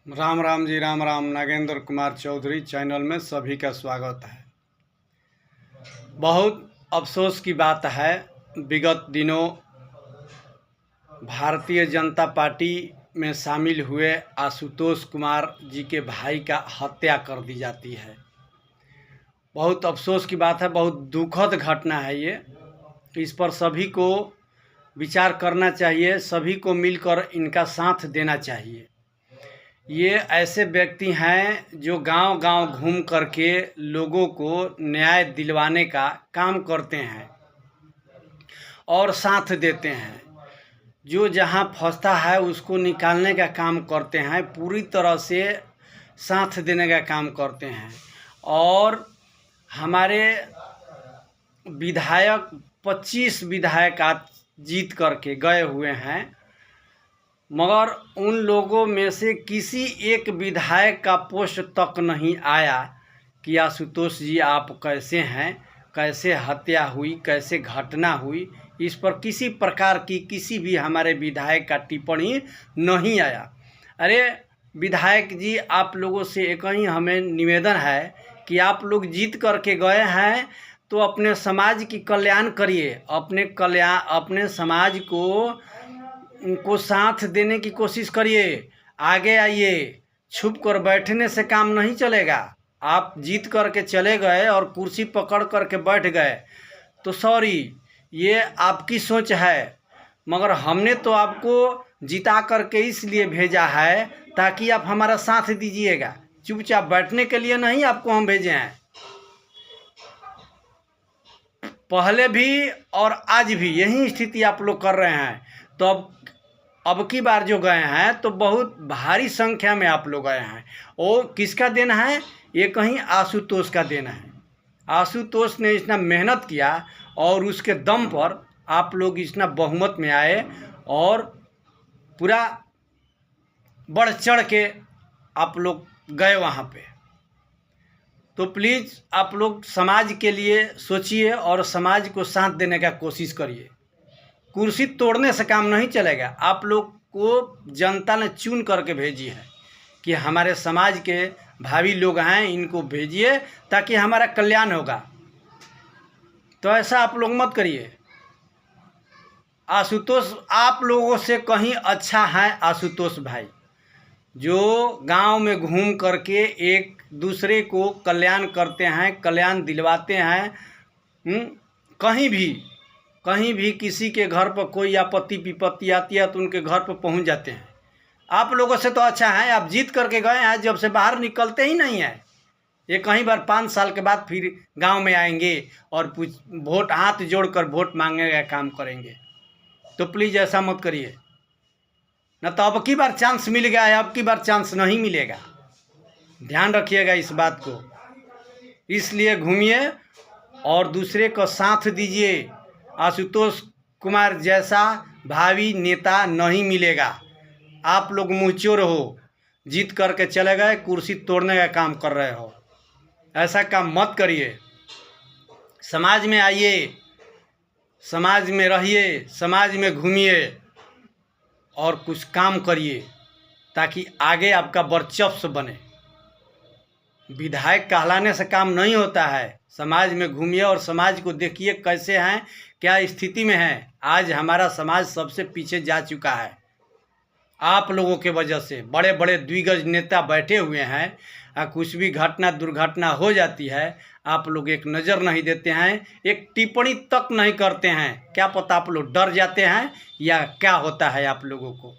Ram Ram ji, Ram Ram. Nagendra Kumar Chaudhary channel में सभी का स्वागत है। बहुत अफसोस की बात है, विगत दिनों भारतीय जनता पार्टी में शामिल हुए आशुतोष कुमार जी के भाई का हत्या कर दी जाती है। बहुत अफसोस की बात है, बहुत दुखद घटना है ये। इस पर सभी को विचार करना चाहिए, सभी को मिलकर इनका साथ देना चाहिए। ये ऐसे व्यक्ति हैं जो गांव-गांव घूम करके लोगों को न्याय दिलवाने का काम करते हैं और साथ देते हैं। जो जहां फंसता है उसको निकालने का काम करते हैं, पूरी तरह से साथ देने का काम करते हैं। और हमारे विधायक 25 विधायक आज जीत करके गए हुए हैं, मगर उन लोगों में से किसी एक विधायक का पोस्ट तक नहीं आया कि आशुतोष जी आप कैसे हैं, कैसे हत्या हुई, कैसे घटना हुई। इस पर किसी प्रकार की किसी भी हमारे विधायक का टिप्पणी नहीं आया। अरे विधायक जी, आप लोगों से एक ही हमें निवेदन है कि आप लोग जीत करके गए हैं तो अपने समाज की कल्याण करिए, अपने समाज को साथ देने की कोशिश करिए, आगे आइए। छुप कर बैठने से काम नहीं चलेगा। आप जीत करके चले गए और कुर्सी पकड़ करके बैठ गए तो सॉरी, ये आपकी सोच है, मगर हमने तो आपको जिता करके इसलिए भेजा है ताकि आप हमारा साथ दीजिएगा। चुपचाप बैठने के लिए नहीं आपको हम भेजे हैं। पहले भी और आज भी यही स्थिति आप लोग कर रहे हैं। तो अब की बार जो गए हैं तो बहुत भारी संख्या में आप लोग गए हैं। वो किसका देन है? ये कहीं आशुतोष का देन है। आशुतोष ने इतना मेहनत किया और उसके दम पर आप लोग इतना बहुमत में आए और पूरा बढ़ चढ़ के आप लोग गए वहाँ पे। तो प्लीज़ आप लोग समाज के लिए सोचिए और समाज को साथ देने का कोशिश करिए। कुर्सी तोड़ने से काम नहीं चलेगा। आप लोग को जनता ने चुन करके भेजी है कि हमारे समाज के भावी लोग हैं, इनको भेजिए ताकि हमारा कल्याण होगा। तो ऐसा आप लोग मत करिए। आशुतोष आप लोगों से कहीं अच्छा है। आशुतोष भाई जो गांव में घूम करके एक दूसरे को कल्याण करते हैं, कल्याण दिलवाते हैं। कहीं भी किसी के घर पर कोई आपत्ति विपत्ति आती है तो उनके घर पर पहुंच जाते हैं। आप लोगों से तो अच्छा है, आप जीत करके गए हैं, जब से बाहर निकलते ही नहीं हैं। ये कहीं बार 5 साल के बाद फिर गांव में आएंगे और वोट हाथ जोड़कर वोट मांगने का काम करेंगे। तो प्लीज़ ऐसा मत करिए, न तो अब की बार चांस मिल गया है, अब की बार चांस नहीं मिलेगा। ध्यान रखिएगा इस बात को। इसलिए घूमिए और दूसरे को साथ दीजिए। आशुतोष कुमार जैसा भावी नेता नहीं मिलेगा। आप लोग मुँहचोर हो, जीत करके चले गए, कुर्सी तोड़ने का काम कर रहे हो। ऐसा काम मत करिए। समाज में आइए, समाज में रहिए, समाज में घूमिए और कुछ काम करिए ताकि आगे आपका वर्चस्व बने। विधायक कहलाने से काम नहीं होता है। समाज में घूमिए और समाज को देखिए कैसे हैं, क्या स्थिति में है। आज हमारा समाज सबसे पीछे जा चुका है। आप लोगों के वजह से बड़े बड़े दिग्गज नेता बैठे हुए हैं, कुछ भी घटना दुर्घटना हो जाती है, आप लोग एक नज़र नहीं देते हैं, एक टिप्पणी तक नहीं करते हैं। क्या पता आप लोग डर जाते हैं या क्या होता है आप लोगों को।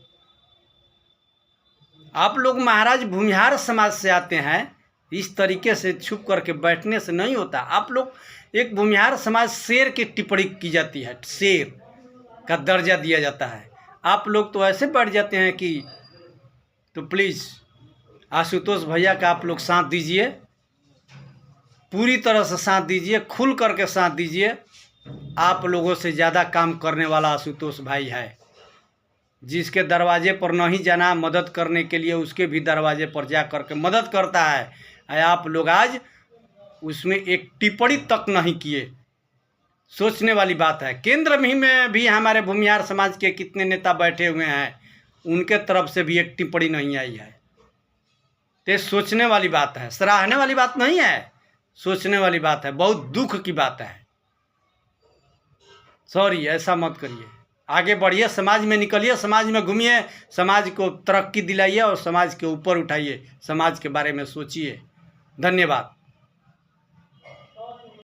आप लोग महाराज भूमिहार समाज से आते हैं, इस तरीके से छुप करके बैठने से नहीं होता। आप लोग एक भूमिहार समाज, शेर की टिप्पणी की जाती है, शेर का दर्जा दिया जाता है। आप लोग तो ऐसे बैठ जाते हैं कि तो प्लीज़ आशुतोष भैया का आप लोग साथ दीजिए, पूरी तरह से साथ दीजिए, खुल करके साथ दीजिए। आप लोगों से ज़्यादा काम करने वाला आशुतोष भाई है। जिसके दरवाजे पर नहीं जाना मदद करने के लिए, उसके भी दरवाजे पर जा करके मदद करता है। आप लोग आज उसमें एक टिप्पणी तक नहीं किए। सोचने वाली बात है। केंद्र में भी हमारे भूमिहार समाज के कितने नेता बैठे हुए हैं, उनके तरफ से भी एक टिप्पणी नहीं आई है। तो ये सोचने वाली बात है, सराहने वाली बात नहीं है, सोचने वाली बात है, बहुत दुख की बात है। सॉरी, ऐसा मत करिए। आगे बढ़िए, समाज में निकलिए, समाज में घूमिए, समाज को तरक्की दिलाइए और समाज के ऊपर उठाइए, समाज के बारे में सोचिए। धन्यवाद।